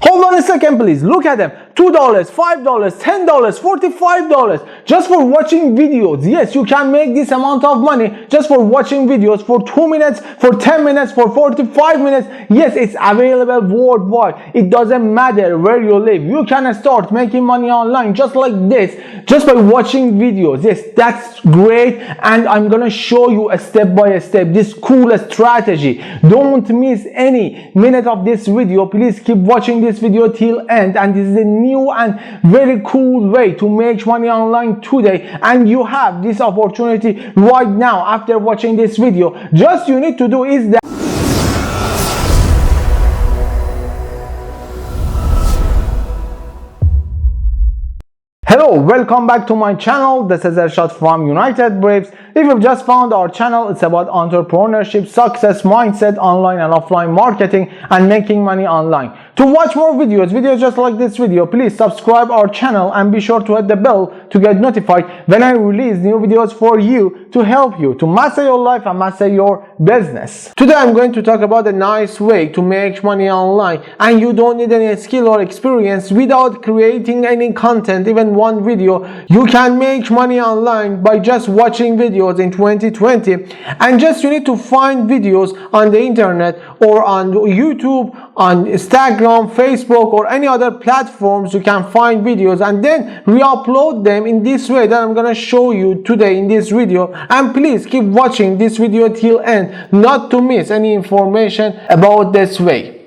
Hold on a second, please. Look at them. $2, $5, $10, $45 just for watching videos. Yes, you can make this amount of money just for watching videos for 2 minutes, for 10 minutes, for 45 minutes. Yes, it's available worldwide. It doesn't matter where you live. You can start making money online just like this, just by watching videos. Yes, that's great. And I'm gonna show you a step by step this cool strategy. Don't miss any minute of this video. Please keep watching this video till end, and this is a new and very cool way to make money online today, and you have this opportunity right now after watching this video. Just you need to do is that hello, welcome back to my channel. This is Ershad from United Braves. If you've just found our channel, it's about entrepreneurship, success, mindset, online and offline marketing, and making money online. To watch more videos just like this video, please subscribe our channel and be sure to hit the bell to get notified when I release new videos for you to help you to master your life and master your business. Today I'm going to talk about a nice way to make money online, and you don't need any skill or experience. Without creating any content, even one video, you can make money online by just watching videos in 2020. And just you need to find videos on the internet or on YouTube, on Instagram, Facebook, or any other platforms. You can find videos and then re-upload them in this way that I'm gonna show you today in this video. And please keep watching this video till end not to miss any information about this way.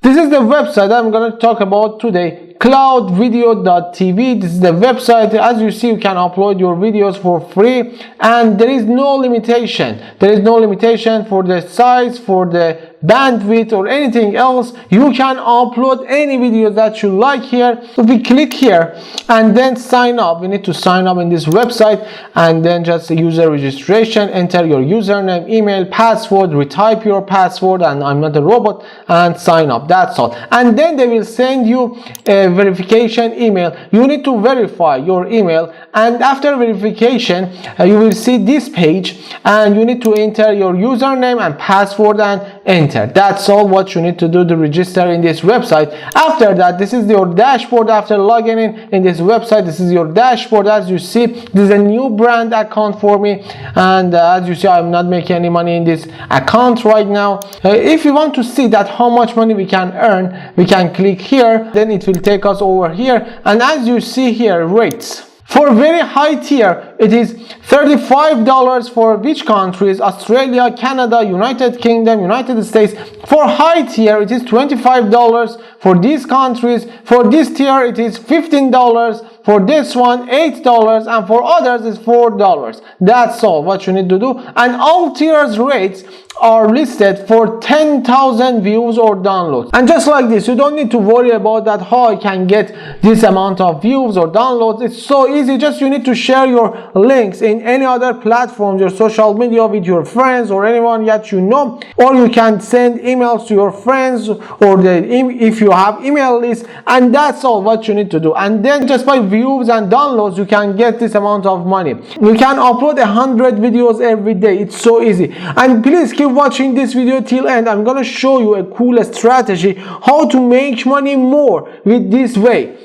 This is the website that I'm going to talk about today, cloudvideo.tv. This is the website. As you see, you can upload your videos for free, and there is no limitation. There is no limitation for the size, for the bandwidth, or anything else. You can upload any videos that you like here. So we click here and then sign up. We need to sign up in this website, and then just user registration, enter your username, email, password, retype your password, and I'm not a robot, and sign up. That's all. And then they will send you a verification email. You need to verify your email, and after verification you will see this page, and you need to enter your username and password and enter. That's all what you need to do to register in this website. After that, this is your dashboard. After logging in this website, this is your dashboard. As you see, this is a new brand account for me, and as you see, I'm not making any money in this account right now. If you want to see that how much money we can earn, we can click here, then it will take us over here, and as you see here, rates. For very high tier, it is $35 for which countries? Australia, Canada, United Kingdom, United States. For high tier, it is $25 for these countries. For this tier, it is $15. For this one, $8, and for others is $4. That's all what you need to do. And all tiers rates are listed for 10,000 views or downloads. And just like this, you don't need to worry about that how I can get this amount of views or downloads. It's so easy. Just you need to share your links in any other platforms, your social media, with your friends or anyone that you know, or you can send emails to your friends, or if you have email lists, and that's all what you need to do. And then just by views and downloads, you can get this amount of money. You can upload 100 videos every day. It's so easy. And please keep watching this video till end. I'm gonna show you a cool strategy how to make money more with this way.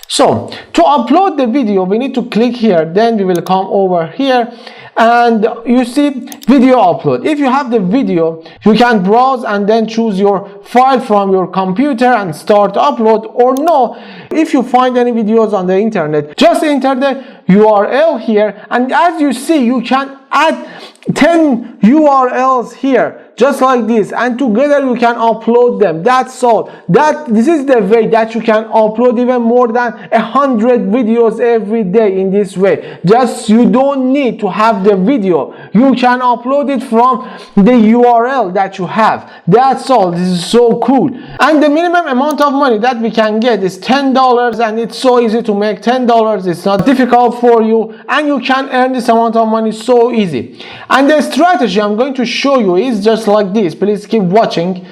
So to upload the video, we need to click here, then we will come over here, and you see video upload. If you have the video, you can browse and then choose your file from your computer and start upload, or no, if you find any videos on the internet, just enter the URL here, and as you see, you can add 10 URLs here just like this, and together you can upload them. That's all. This is the way that you can upload even more than 100 videos every day in this way. Just you don't need to have the video. You can upload it from the URL that you have. That's all. This is so cool. And the minimum amount of money that we can get is $10, and it's so easy to make $10. It's not difficult for you, and you can earn this amount of money so easy. And the strategy I'm going to show you is just like this. Please keep watching.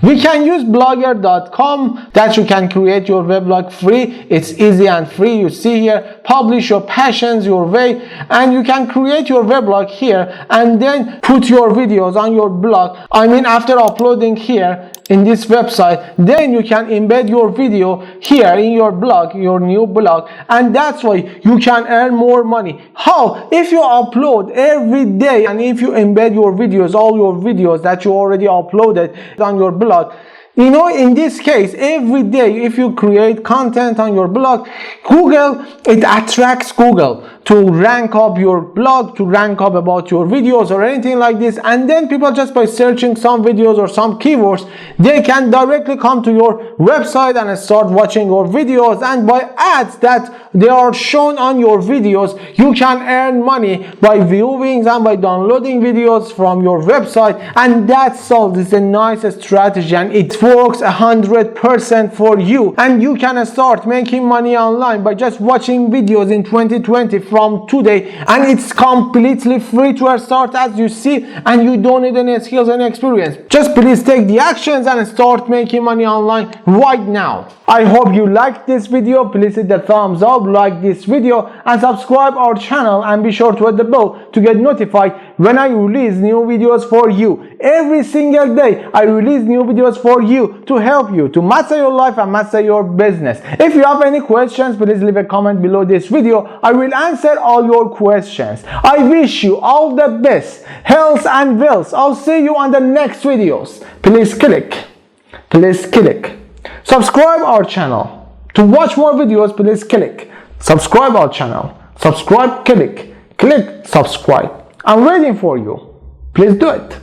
We can use blogger.com that you can create your weblog free. It's easy and free. You see here, publish your passions your way, and you can create your weblog here and then put your videos on your blog. I mean, after uploading here, in this website, then you can embed your video here in your blog, your new blog, and that's why you can earn more money. How? If you upload every day and if you embed your videos, all your videos that you already uploaded on your blog, you know, in this case, every day if you create content on your blog, Google, it attracts Google to rank up your blog, to rank up about your videos or anything like this, and then people, just by searching some videos or some keywords, they can directly come to your website and start watching your videos, and by ads that they are shown on your videos, you can earn money by viewing and by downloading videos from your website. And that's all. This is a nice strategy and it works 100% for you, and you can start making money online by just watching videos in 2020 from today, and it's completely free to start, as you see, and you don't need any skills and experience. Just please take the actions and start making money online right now. I hope you liked this video. Please hit the thumbs up, like this video, and subscribe our channel, and be sure to hit the bell to get notified when I release new videos for you. Every single day I release new videos for you to help you to master your life and master your business. If you have any questions, please leave a comment below this video. I will answer all your questions. I wish you all the best, health and wealth. I'll see you on the next videos. Please click subscribe our channel. To watch more videos, please click subscribe our channel. Subscribe, click subscribe. I'm waiting for you. Please do it.